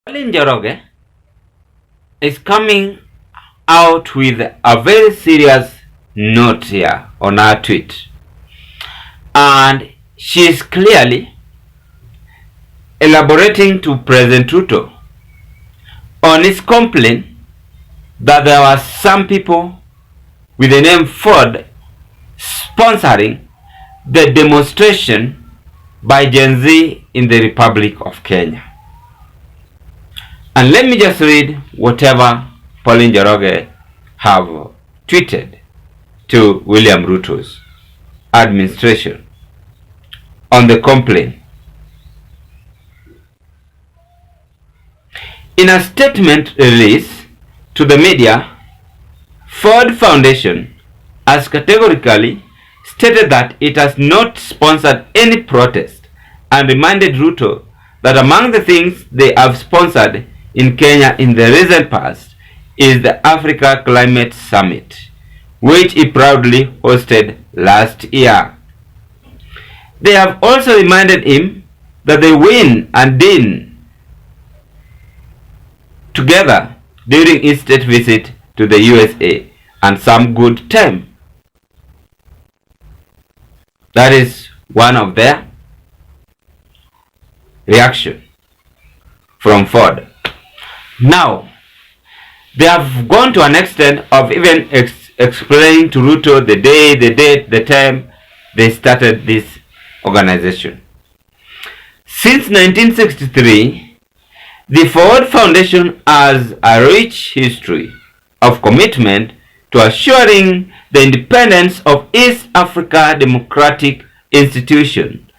Pauline Njoroge is coming out with a very serious note here on her tweet, and she is clearly elaborating to President Ruto on his complaint that there were some people with the name Ford sponsoring the demonstration by Gen Z in the Republic of Kenya. And let me just read whatever Pauline Njoroge have tweeted to William Ruto's administration on the complaint. In a statement released to the media, Ford Foundation has categorically stated that it has not sponsored any protest and reminded Ruto that among the things they have sponsored in Kenya in the recent past is the Africa Climate Summit, which he proudly hosted last year. They have also reminded him that they win and dine together during his state visit to the USA and some good time. That is one of their reaction from Ford. Now, they have gone to an extent of even explaining to Ruto the day, the date, the time they started this organization. Since 1963, the Ford Foundation has a rich history of commitment to assuring the independence of East Africa democratic institution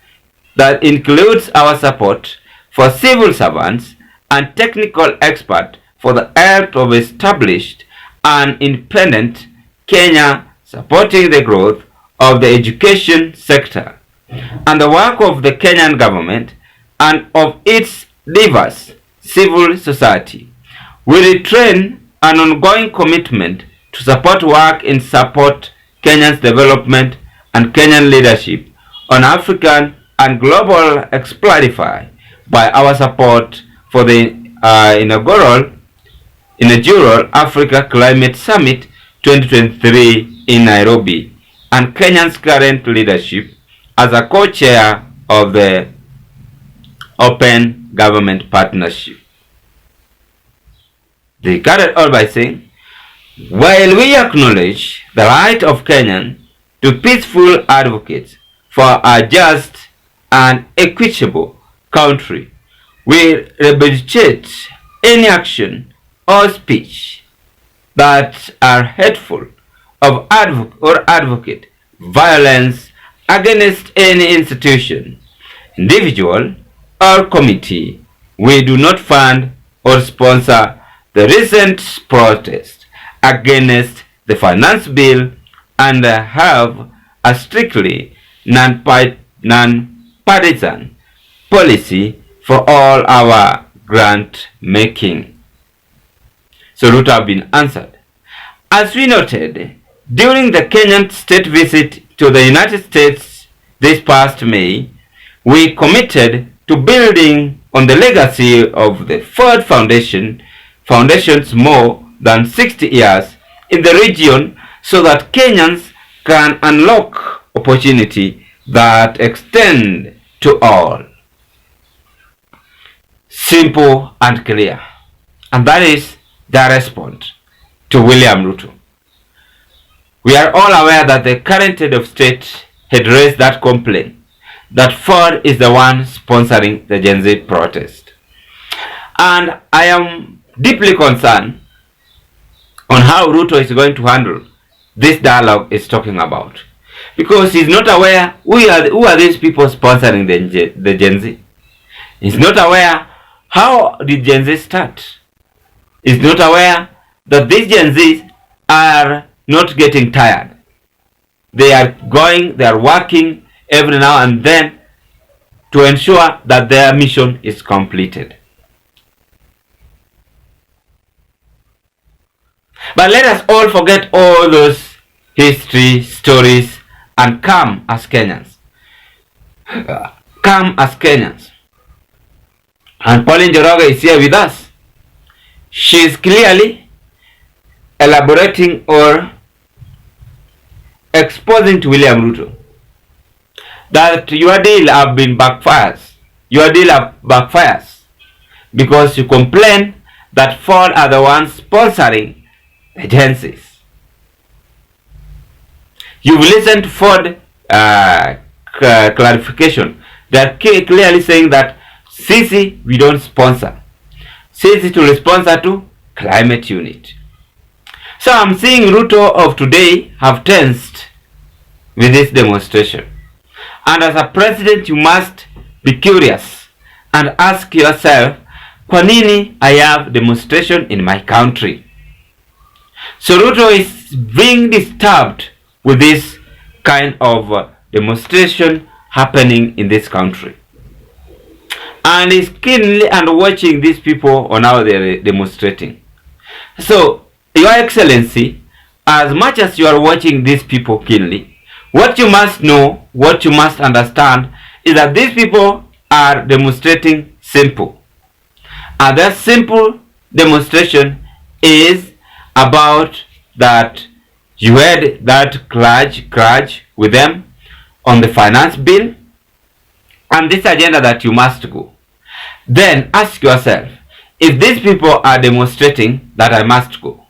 that includes our support for civil servants and technical experts for the health of established and independent Kenya, supporting the growth of the education sector and the work of the Kenyan government and of its diverse civil society. We retain an ongoing commitment to support work in support Kenya's development and Kenyan leadership on African and global exemplified by our support for the inaugural Africa Climate Summit 2023 in Nairobi and Kenya's current leadership as a co-chair of the Open Government Partnership. They carried on by saying, while we acknowledge the right of Kenyans to peaceful advocates for a just and equitable country, we repudiate any action or speech that are hateful of advocate violence against any institution, individual, or committee. We do not fund or sponsor the recent protest against the finance bill and have a strictly non-partisan policy for all our grant making. So Ruto have been answered. As we noted, during the Kenyan state visit to the United States this past May, we committed to building on the legacy of the Ford Foundation's more than 60 years in the region so that Kenyans can unlock opportunity that extend to all. Simple and clear. And that is the response to William Ruto. We are all aware that the current head of state had raised that complaint that Ford is the one sponsoring the Gen Z protest. And I am deeply concerned on how Ruto is going to handle this dialogue is talking about. Because he's not aware who are these people sponsoring the Gen Z. He's not aware how did Gen Z start. He's not aware that these Gen Zs are not getting tired. They are working every now and then to ensure that their mission is completed. But let us all forget all those history, stories, and come as Kenyans. Come as Kenyans. And Pauline Njoroge is here with us. she is clearly elaborating or exposing to William Ruto that your deal have been backfires. Your deal backfires because you complain that Ford are the ones sponsoring the Genz. You've listened to Ford clarification. They are clearly saying that CC we don't sponsor. CC to sponsor to climate unit. So I'm seeing Ruto of today have tensed with this demonstration. And as a president, you must be curious and ask yourself, kwa nini I have demonstration in my country? So Ruto is being disturbed with this kind of demonstration happening in this country. And is keenly and watching these people on how they're demonstrating. So, Your Excellency, as much as you are watching these people keenly, what you must know, what you must understand is that these people are demonstrating simple. And that simple demonstration is about that you had that grudge with them on the finance bill and this agenda that you must go. Then ask yourself, if these people are demonstrating that I must go,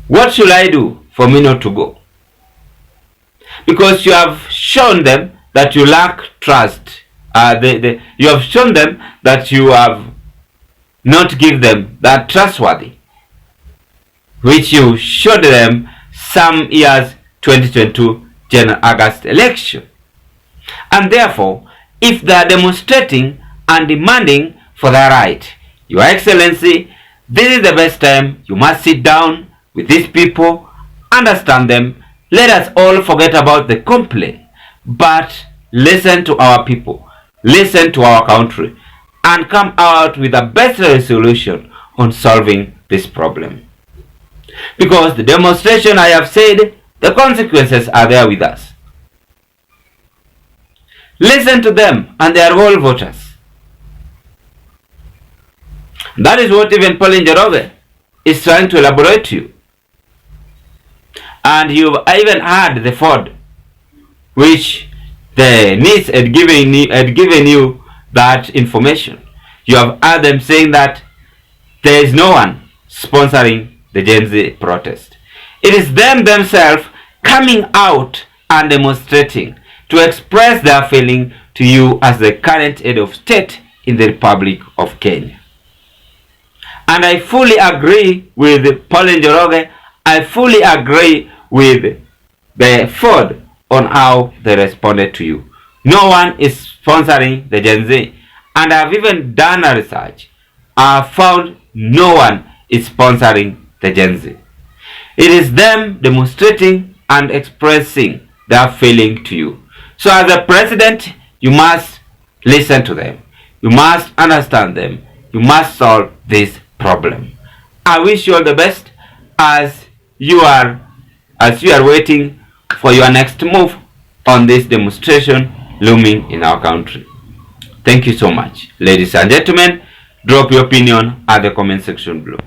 what should I do for me not to go? Because you have shown them that you lack trust. You have shown them that you have not given them that trustworthy, which you showed them some years 2022 General August election. And therefore, if they are demonstrating and demanding for their right, Your Excellency, this is the best time you must sit down with these people, understand them. Let us all forget about the complaint, but listen to our people, listen to our country, and come out with the best resolution on solving this problem. Because the demonstration, I have said, the consequences are there with us. Listen to them, and they are all voters. That is what even Pauline njoroge is trying to elaborate to you. And you've even had the Ford, which the niece had given you that information. You have heard them saying that there is no one sponsoring the Genz protest. It is them themselves coming out and demonstrating to express their feeling to you as the current head of state in the Republic of Kenya. And I fully agree with Pauline njoroge. I fully agree with the Ford on how they responded to you. No one is sponsoring the Genz. And I've even done a research. I found no one is sponsoring the Genz. It is them demonstrating and expressing their feeling to you. So as a president, you must listen to them. You must understand them. You must solve this problem. I wish you all the best as you are waiting for your next move on this demonstration looming in our country. Thank you so much. Ladies and gentlemen, drop your opinion at the comment section below.